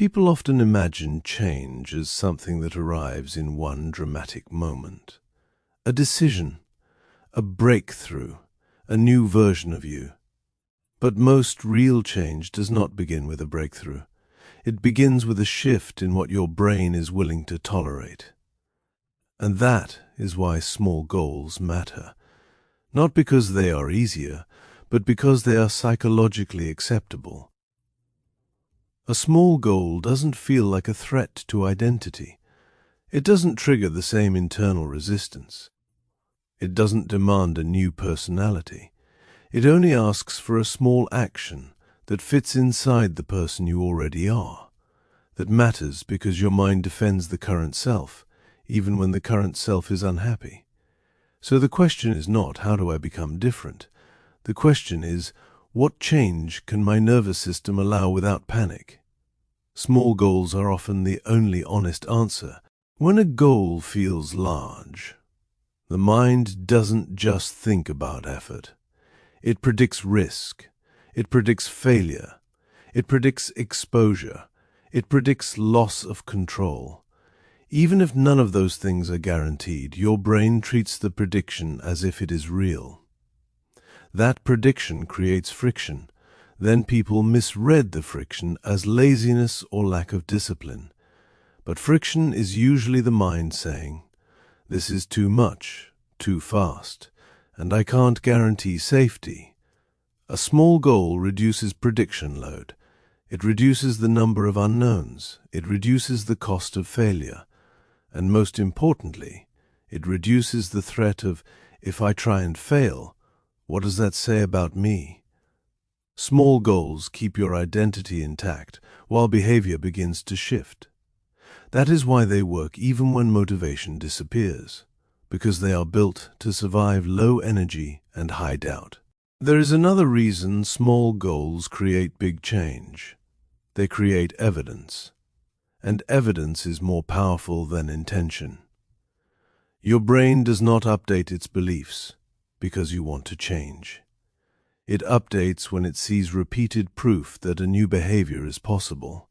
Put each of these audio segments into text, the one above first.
People often imagine change as something that arrives in one dramatic moment. A decision, a breakthrough, a new version of you. But most real change does not begin with a breakthrough. It begins with a shift in what your brain is willing to tolerate. And that is why small goals matter. Not because they are easier, but because they are psychologically acceptable. A small goal doesn't feel like a threat to identity. It doesn't trigger the same internal resistance. It doesn't demand a new personality. It only asks for a small action that fits inside the person you already are, that matters because your mind defends the current self, even when the current self is unhappy. So the question is not, how do I become different? The question is, what change can my nervous system allow without panic? Small goals are often the only honest answer. When a goal feels large, the mind doesn't just think about effort. It predicts risk. It predicts failure. It predicts exposure. It predicts loss of control. Even if none of those things are guaranteed, your brain treats the prediction as if it is real. That prediction creates friction. Then people misread the friction as laziness or lack of discipline. But friction is usually the mind saying, "This is too much, too fast, and I can't guarantee safety." A small goal reduces prediction load. It reduces the number of unknowns. It reduces the cost of failure. And most importantly, it reduces the threat of, if I try and fail, what does that say about me? Small goals keep your identity intact while behavior begins to shift. That is why they work even when motivation disappears, because they are built to survive low energy and high doubt. There is another reason small goals create big change. They create evidence. And evidence is more powerful than intention. Your brain does not update its beliefs because you want to change. It updates when it sees repeated proof that a new behavior is possible.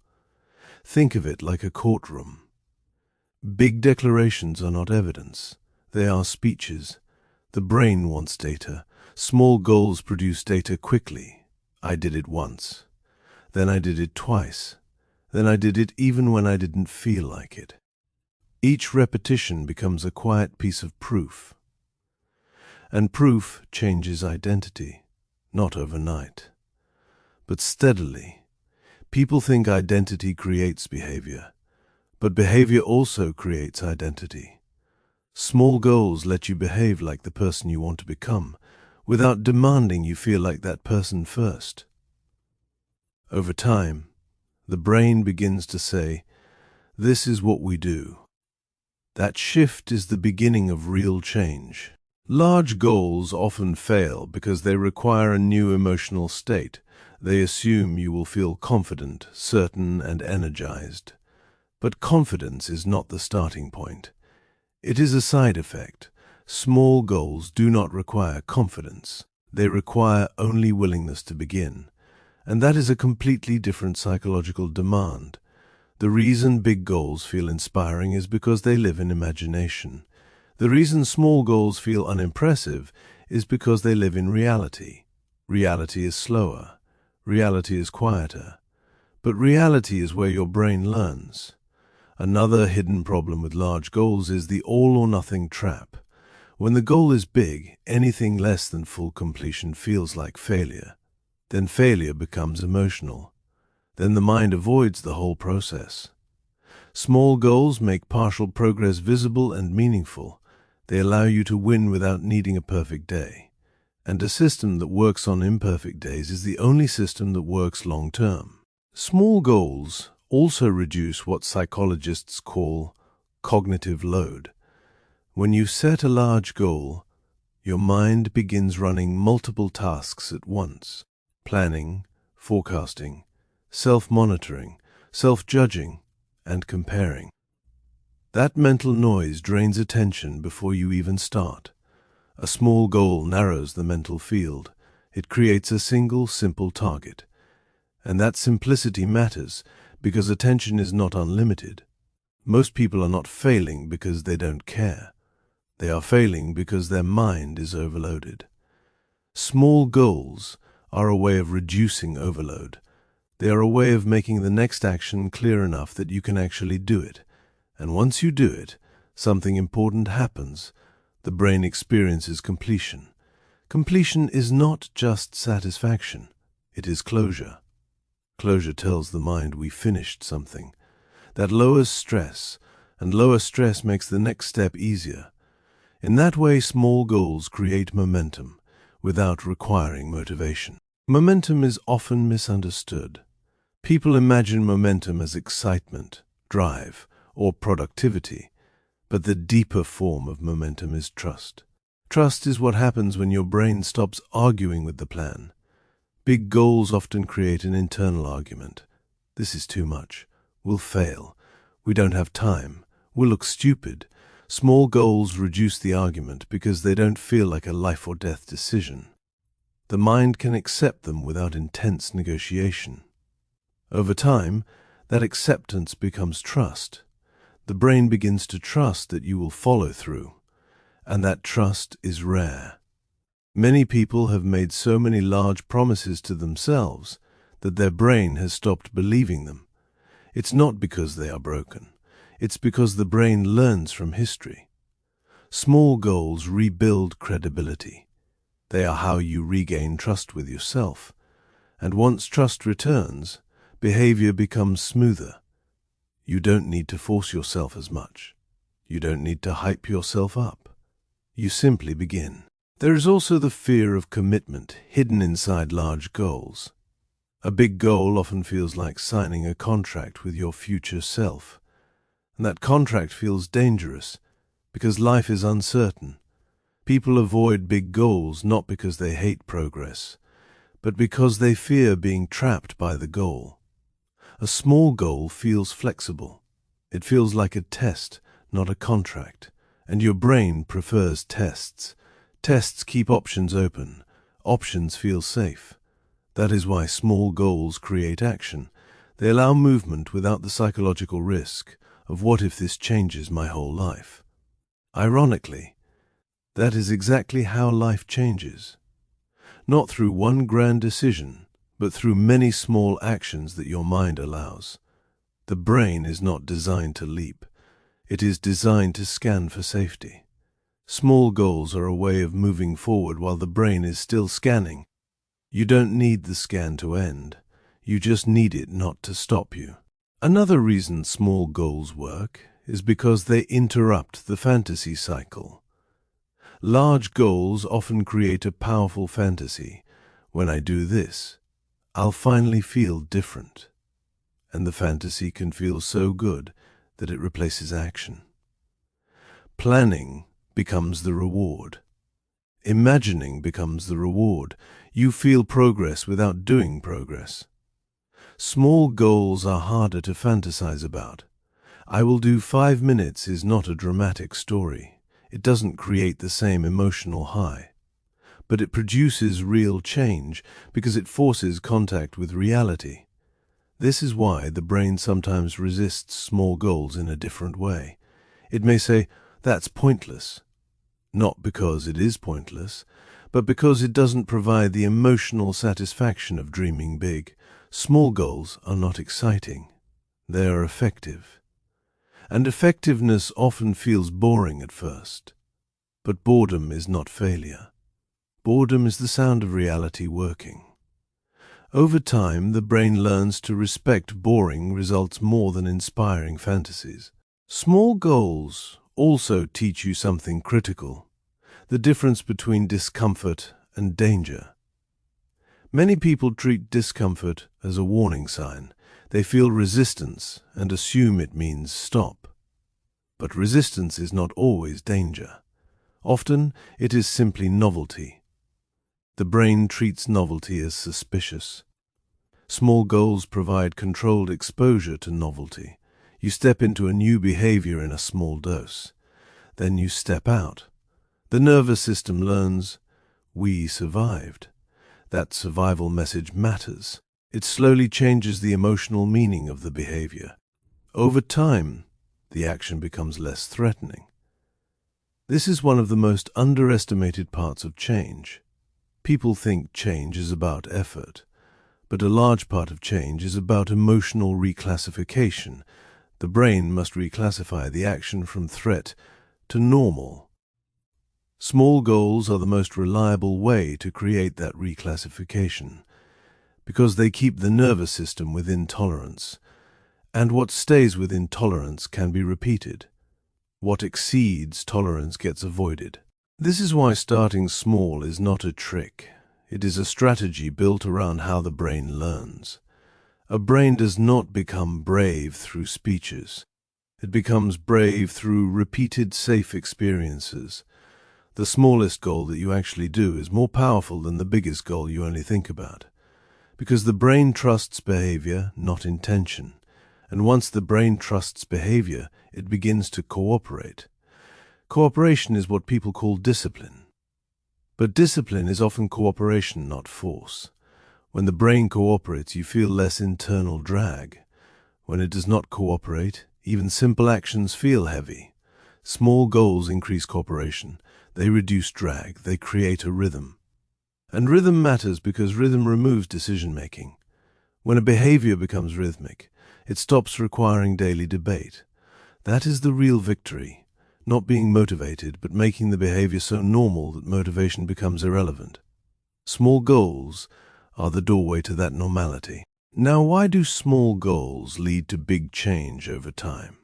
Think of it like a courtroom. Big declarations are not evidence. They are speeches. The brain wants data. Small goals produce data quickly. I did it once. Then I did it twice. Then I did it even when I didn't feel like it. Each repetition becomes a quiet piece of proof. And proof changes identity, not overnight, but steadily. People think identity creates behavior, but behavior also creates identity. Small goals let you behave like the person you want to become, without demanding you feel like that person first. Over time, the brain begins to say, "This is what we do." That shift is the beginning of real change. Large goals often fail because they require a new emotional state. They assume you will feel confident, certain, and energized. But confidence is not the starting point. It is a side effect. Small goals do not require confidence. They require only willingness to begin. And that is a completely different psychological demand. The reason big goals feel inspiring is because they live in imagination. The reason small goals feel unimpressive is because they live in reality. Reality is slower. Reality is quieter. But reality is where your brain learns. Another hidden problem with large goals is the all-or-nothing trap. When the goal is big, anything less than full completion feels like failure. Then failure becomes emotional. Then the mind avoids the whole process. Small goals make partial progress visible and meaningful. They allow you to win without needing a perfect day. And a system that works on imperfect days is the only system that works long-term. Small goals also reduce what psychologists call cognitive load. When you set a large goal, your mind begins running multiple tasks at once. Planning, forecasting, self-monitoring, self-judging, and comparing. That mental noise drains attention before you even start. A small goal narrows the mental field. It creates a single, simple target. And that simplicity matters because attention is not unlimited. Most people are not failing because they don't care. They are failing because their mind is overloaded. Small goals are a way of reducing overload. They are a way of making the next action clear enough that you can actually do it. And once you do it, something important happens. The brain experiences completion. Completion is not just satisfaction. It is closure. Closure tells the mind we finished something. That lowers stress, and lower stress makes the next step easier. In that way, small goals create momentum without requiring motivation. Momentum is often misunderstood. People imagine momentum as excitement, drive, or productivity, but the deeper form of momentum is trust. Trust is what happens when your brain stops arguing with the plan. Big goals often create an internal argument. This is too much. We'll fail. We don't have time. We'll look stupid. Small goals reduce the argument because they don't feel like a life or death decision. The mind can accept them without intense negotiation. Over time, that acceptance becomes trust. The brain begins to trust that you will follow through, and that trust is rare. Many people have made so many large promises to themselves that their brain has stopped believing them. It's not because they are broken. It's because the brain learns from history. Small goals rebuild credibility. They are how you regain trust with yourself. And once trust returns, behavior becomes smoother. You don't need to force yourself as much. You don't need to hype yourself up. You simply begin. There is also the fear of commitment hidden inside large goals. A big goal often feels like signing a contract with your future self. And that contract feels dangerous because life is uncertain. People avoid big goals not because they hate progress, but because they fear being trapped by the goal. A small goal feels flexible. It feels like a test, not a contract, and your brain prefers tests. Tests keep options open. Options feel safe. That is why small goals create action. They allow movement without the psychological risk of what if this changes my whole life. Ironically, that is exactly how life changes. Not through one grand decision, but through many small actions that your mind allows. The brain is not designed to leap. It is designed to scan for safety. Small goals are a way of moving forward while the brain is still scanning. You don't need the scan to end. You just need it not to stop you. Another reason small goals work is because they interrupt the fantasy cycle. Large goals often create a powerful fantasy. When I do this, I'll finally feel different. And the fantasy can feel so good that it replaces action. Planning becomes the reward. Imagining becomes the reward. You feel progress without doing progress. Small goals are harder to fantasize about. I will do 5 minutes is not a dramatic story. It doesn't create the same emotional high. But it produces real change because it forces contact with reality. This is why the brain sometimes resists small goals in a different way. It may say, "That's pointless." Not because it is pointless, but because it doesn't provide the emotional satisfaction of dreaming big. Small goals are not exciting. They are effective. And effectiveness often feels boring at first. But boredom is not failure. Boredom is the sound of reality working. Over time, the brain learns to respect boring results more than inspiring fantasies. Small goals also teach you something critical: the difference between discomfort and danger. Many people treat discomfort as a warning sign. They feel resistance and assume it means stop. But resistance is not always danger. Often, it is simply novelty. The brain treats novelty as suspicious. Small goals provide controlled exposure to novelty. You step into a new behavior in a small dose. Then you step out. The nervous system learns, we survived. That survival message matters. It slowly changes the emotional meaning of the behavior. Over time, the action becomes less threatening. This is one of the most underestimated parts of change. People think change is about effort, but a large part of change is about emotional reclassification. The brain must reclassify the action from threat to normal. Small goals are the most reliable way to create that reclassification, because they keep the nervous system within tolerance, and what stays within tolerance can be repeated. What exceeds tolerance gets avoided. This is why starting small is not a trick. It is a strategy built around how the brain learns. A brain does not become brave through speeches. It becomes brave through repeated safe experiences. The smallest goal that you actually do is more powerful than the biggest goal you only think about, because the brain trusts behavior, not intention. And once the brain trusts behavior, it begins to cooperate. Cooperation is what people call discipline. But discipline is often cooperation, not force. When the brain cooperates, you feel less internal drag. When it does not cooperate, even simple actions feel heavy. Small goals increase cooperation. They reduce drag. They create a rhythm. And rhythm matters because rhythm removes decision-making. When a behavior becomes rhythmic, it stops requiring daily debate. That is the real victory, not being motivated, but making the behavior so normal that motivation becomes irrelevant. Small goals are the doorway to that normality. Now, why do small goals lead to big change over time?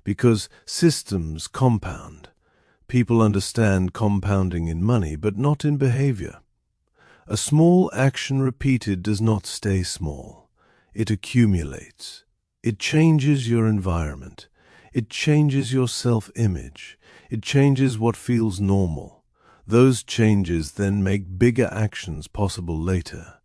Because systems compound. People understand compounding in money, but not in behavior. A small action repeated does not stay small. It accumulates. It changes your environment. It changes your self-image. It changes what feels normal. Those changes then make bigger actions possible later.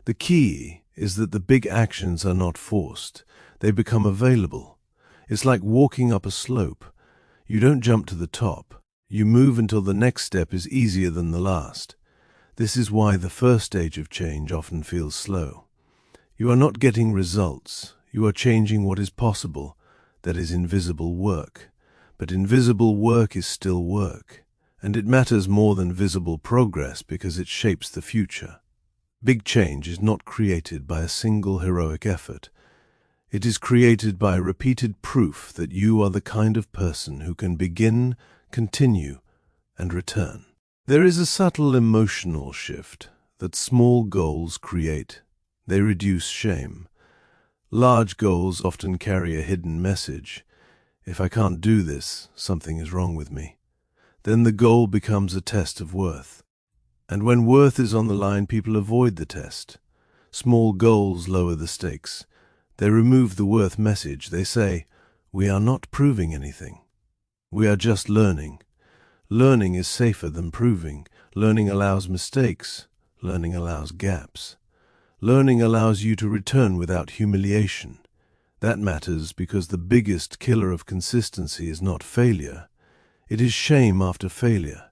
The key is that the big actions are not forced. They become available. It's like walking up a slope. You don't jump to the top. You move until the next step is easier than the last. This is why the first stage of change often feels slow. You are not getting results. You are changing what is possible. That is invisible work. But invisible work is still work. And it matters more than visible progress because it shapes the future. Big change is not created by a single heroic effort. It is created by repeated proof that you are the kind of person who can begin, continue, and return. There is a subtle emotional shift that small goals create. They reduce shame. Large goals often carry a hidden message. If I can't do this, something is wrong with me. Then the goal becomes a test of worth. And when worth is on the line, people avoid the test. Small goals lower the stakes. They remove the worth message. They say, we are not proving anything. We are just learning. Learning is safer than proving. Learning allows mistakes. Learning allows gaps. Learning allows you to return without humiliation. That matters because the biggest killer of consistency is not failure. It is shame after failure.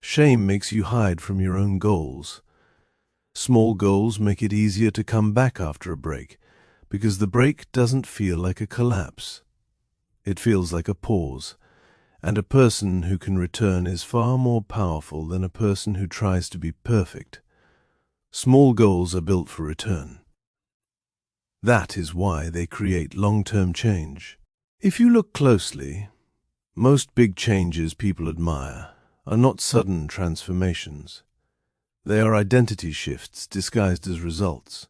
Shame makes you hide from your own goals. Small goals make it easier to come back after a break, because the break doesn't feel like a collapse. It feels like a pause, and a person who can return is far more powerful than a person who tries to be perfect. Small goals are built for return. That is why they create long-term change. If you look closely, most big changes people admire are not sudden transformations. They are identity shifts disguised as results.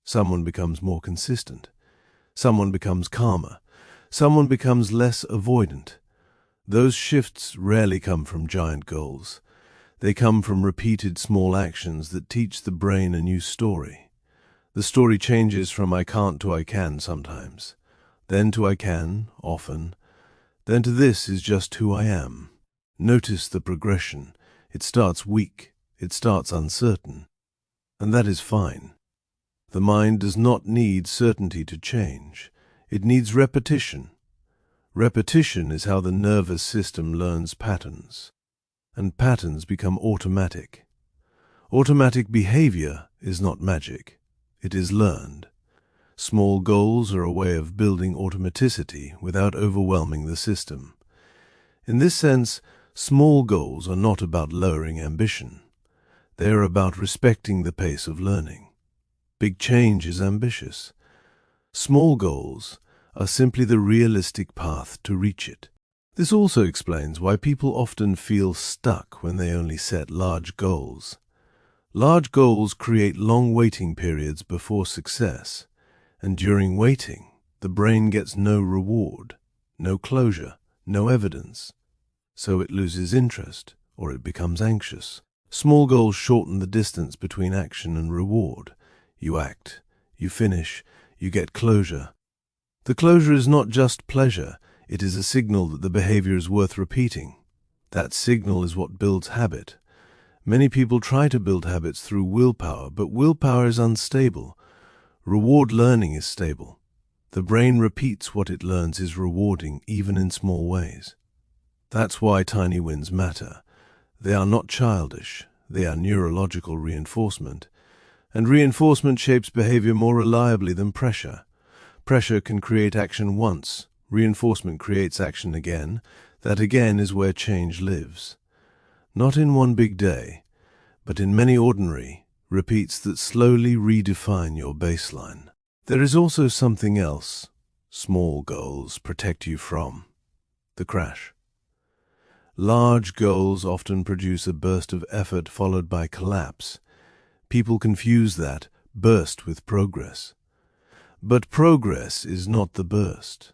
Someone becomes more consistent. Someone becomes calmer. Someone becomes less avoidant. Those shifts rarely come from giant goals. They come from repeated small actions that teach the brain a new story. The story changes from I can't to I can sometimes, then to I can, often, then to this is just who I am. Notice the progression. It starts weak. It starts uncertain. And that is fine. The mind does not need certainty to change. It needs repetition. Repetition is how the nervous system learns patterns. And patterns become automatic. Automatic behavior is not magic. it is learned. Small goals are a way of building automaticity without overwhelming the system. In this sense, small goals are not about lowering ambition. They are about respecting the pace of learning. Big change is ambitious. Small goals are simply the realistic path to reach it. This also explains why people often feel stuck when they only set large goals. Large goals create long waiting periods before success, and during waiting, the brain gets no reward, no closure, no evidence. So it loses interest, or it becomes anxious. Small goals shorten the distance between action and reward. You act, you finish, you get closure. The closure is not just pleasure, it is a signal that the behavior is worth repeating. That signal is what builds habit. Many people try to build habits through willpower, but willpower is unstable. Reward learning is stable. The brain repeats what it learns is rewarding, even in small ways. That's why tiny wins matter. They are not childish, they are neurological reinforcement. And reinforcement shapes behavior more reliably than pressure. Pressure can create action once, reinforcement creates action again. That again is where change lives. Not in one big day, but in many ordinary repeats that slowly redefine your baseline. There is also something else small goals protect you from: the crash. Large goals often produce a burst of effort followed by collapse. People confuse that burst with progress. But progress is not the burst.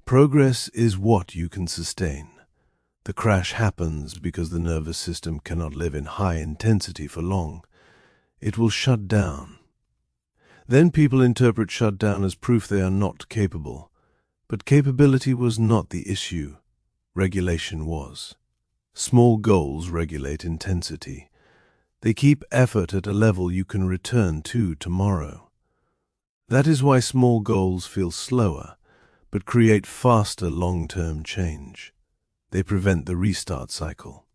Progress is what you can sustain. The crash happens because the nervous system cannot live in high intensity for long. It will shut down. Then people interpret shutdown as proof they are not capable. But capability was not the issue. Regulation was. Small goals regulate intensity. They keep effort at a level you can return to tomorrow. That is why small goals feel slower, but create faster long-term change. They prevent the restart cycle.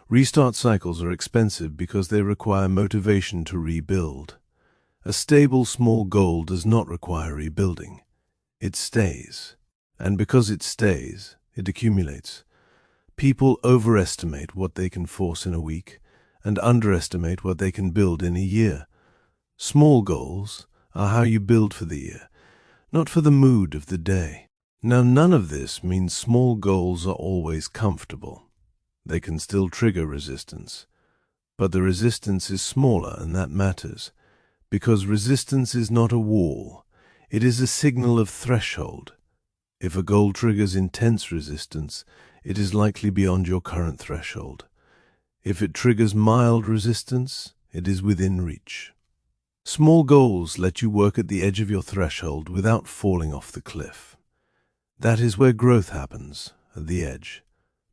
Restart cycles are expensive because they require motivation to rebuild. A stable small goal does not require rebuilding. It stays. And because it stays, it accumulates. People overestimate what they can force in a week and underestimate what they can build in a year. Small goals are how you build for the year, not for the mood of the day. Now, none of this means small goals are always comfortable. They can still trigger resistance. But the resistance is smaller, and that matters, because resistance is not a wall. It is a signal of threshold. If a goal triggers intense resistance, it is likely beyond your current threshold. If it triggers mild resistance, it is within reach. Small goals let you work at the edge of your threshold without falling off the cliff. That is where growth happens, at the edge.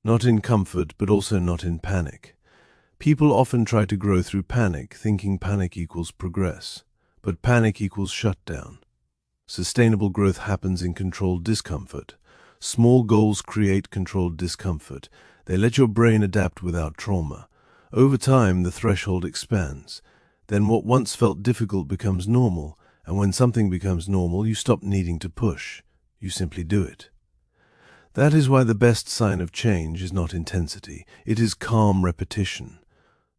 Not in comfort, but also not in panic. People often try to grow through panic, thinking panic equals progress. But panic equals shutdown. Sustainable growth happens in controlled discomfort. Small goals create controlled discomfort. They let your brain adapt without trauma. Over time, the threshold expands. Then what once felt difficult becomes normal, and when something becomes normal, you stop needing to push. You simply do it. That is why the best sign of change is not intensity. It is calm repetition.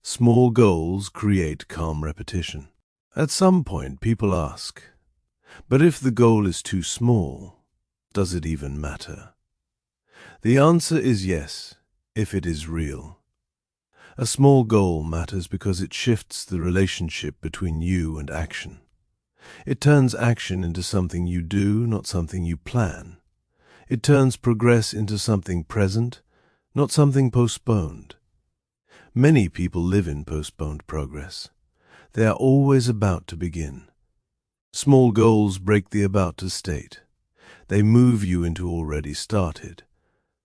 Small goals create calm repetition. At some point, people ask, but if the goal is too small, does it even matter? The answer is yes, if it is real. A small goal matters because it shifts the relationship between you and action. It turns action into something you do, not something you plan. It turns progress into something present, not something postponed. Many people live in postponed progress. They are always about to begin. Small goals break the about to state. They move you into already started.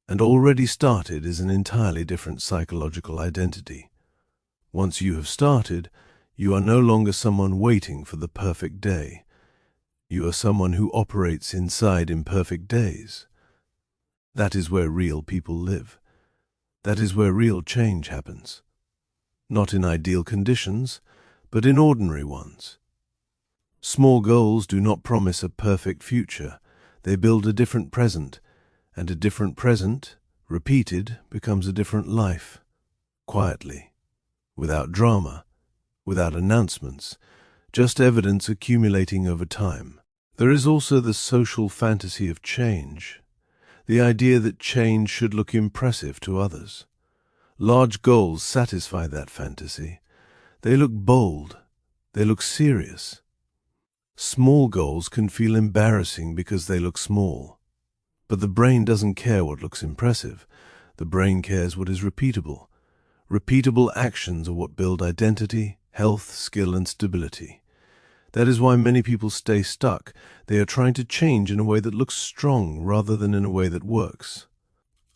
And already started is an entirely different psychological identity. Once you have started, you are no longer someone waiting for the perfect day. You are someone who operates inside imperfect days. That is where real people live. That is where real change happens. Not in ideal conditions, but in ordinary ones. Small goals do not promise a perfect future. They build a different present, and a different present, repeated, becomes a different life. Quietly, without drama, without announcements, just evidence accumulating over time. There is also the social fantasy of change, the idea that change should look impressive to others. Large goals satisfy that fantasy. They look bold. They look serious. Small goals can feel embarrassing because they look small. But the brain doesn't care what looks impressive. The brain cares what is repeatable. Repeatable actions are what build identity, health, skill, and stability. That is why many people stay stuck. They are trying to change in a way that looks strong rather than in a way that works.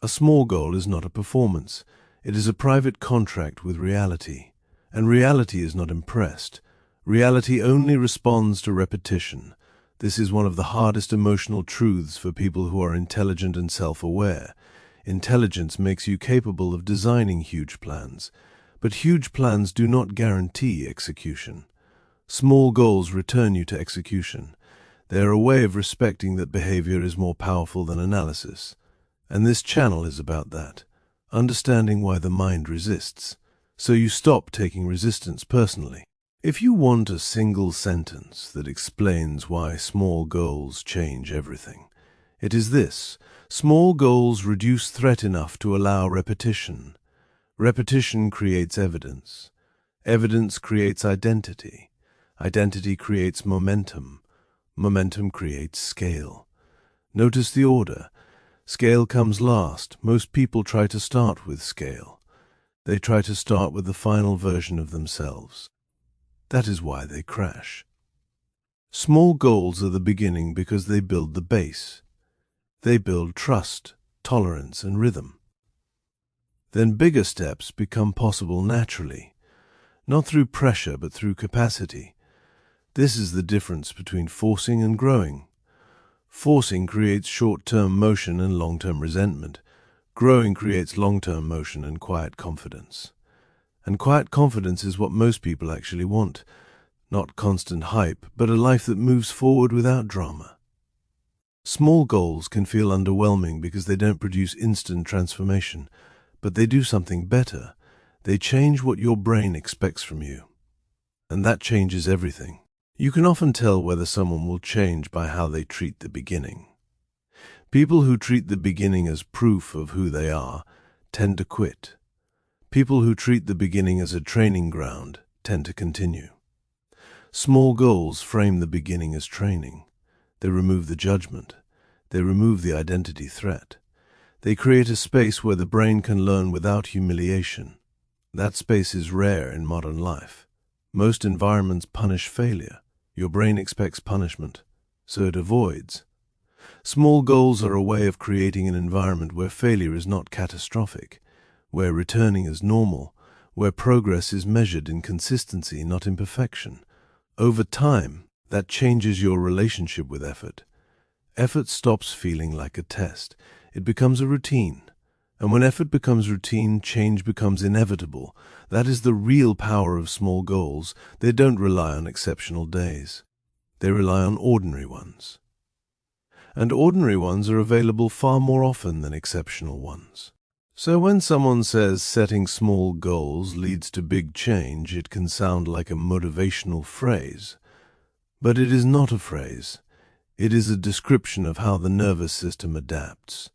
A small goal is not a performance. It is a private contract with reality. And reality is not impressed. Reality only responds to repetition. This is one of the hardest emotional truths for people who are intelligent and self-aware. Intelligence makes you capable of designing huge plans, but huge plans do not guarantee execution. Small goals return you to execution. They are a way of respecting that behavior is more powerful than analysis. And this channel is about that, understanding why the mind resists, so you stop taking resistance personally. If you want a single sentence that explains why small goals change everything, it is this: small goals reduce threat enough to allow repetition. Repetition creates evidence. Evidence creates identity. Identity creates momentum. Momentum creates scale. Notice the order. Scale comes last. Most people try to start with scale. They try to start with the final version of themselves. That is why they crash. Small goals are the beginning because they build the base. They build trust, tolerance, and rhythm. Then bigger steps become possible naturally, not through pressure but through capacity. This is the difference between forcing and growing. Forcing creates short-term motion and long-term resentment. Growing creates long-term motion and quiet confidence. And quiet confidence is what most people actually want. Not constant hype, but a life that moves forward without drama. Small goals can feel underwhelming because they don't produce instant transformation, but they do something better. They change what your brain expects from you. And that changes everything. You can often tell whether someone will change by how they treat the beginning. People who treat the beginning as proof of who they are tend to quit. People who treat the beginning as a training ground tend to continue. Small goals frame the beginning as training. They remove the judgment. They remove the identity threat. They create a space where the brain can learn without humiliation. That space is rare in modern life. Most environments punish failure. Your brain expects punishment, so it avoids. Small goals are a way of creating an environment where failure is not catastrophic, where returning is normal, where progress is measured in consistency, not in perfection. Over time, that changes your relationship with effort. Effort stops feeling like a test. It becomes a routine. And when effort becomes routine, change becomes inevitable. That is the real power of small goals. They don't rely on exceptional days. They rely on ordinary ones. And ordinary ones are available far more often than exceptional ones. So when someone says setting small goals leads to big change, it can sound like a motivational phrase. But it is not a phrase. It is a description of how the nervous system adapts.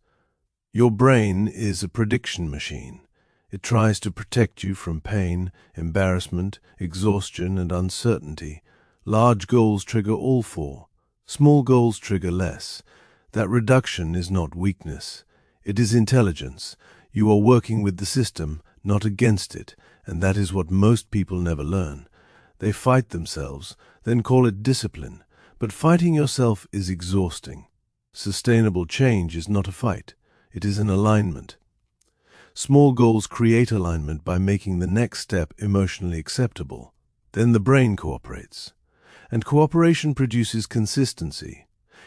Your brain is a prediction machine. It tries to protect you from pain, embarrassment, exhaustion, and uncertainty. Large goals trigger all four. Small goals trigger less. That reduction is not weakness. It is intelligence. You are working with the system, not against it, and that is what most people never learn. They fight themselves, then call it discipline. But fighting yourself is exhausting. Sustainable change is not a fight. It is an alignment. Small goals create alignment by making the next step emotionally acceptable. Then the brain cooperates. And cooperation produces consistency.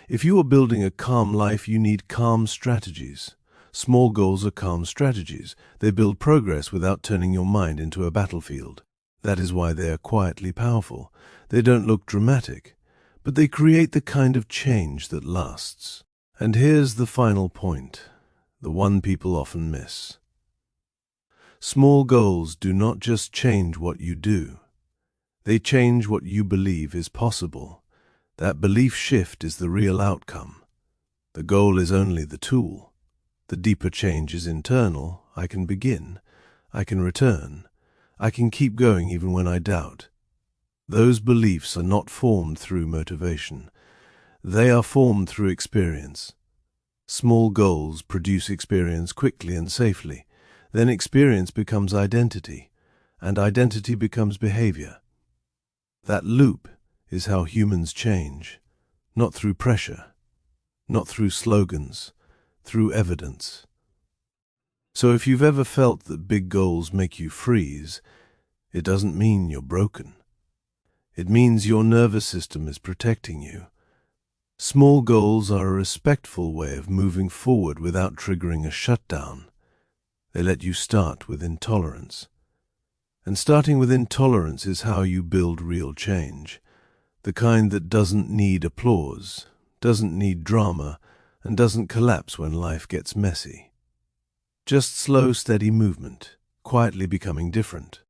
If you are building a calm life, you need calm strategies. Small goals are calm strategies. They build progress without turning your mind into a battlefield. That is why they are quietly powerful. They don't look dramatic. but they create the kind of change that lasts. And here's the final point, the one people often miss. Small goals do not just change what you do. They change what you believe is possible. That belief shift is the real outcome. The goal is only the tool. The deeper change is internal. I can begin. I can return. I can keep going even when I doubt. Those beliefs are not formed through motivation. They are formed through experience. Small goals produce experience quickly and safely. Then experience becomes identity, and identity becomes behavior. That loop is how humans change, not through pressure, not through slogans, through evidence. So if you've ever felt that big goals make you freeze, it doesn't mean you're broken. It means your nervous system is protecting you. Small goals are a respectful way of moving forward without triggering a shutdown. They let you start with intolerance. And starting with intolerance is how you build real change, the kind that doesn't need applause, doesn't need drama, and doesn't collapse when life gets messy. Just slow, steady movement, quietly becoming different.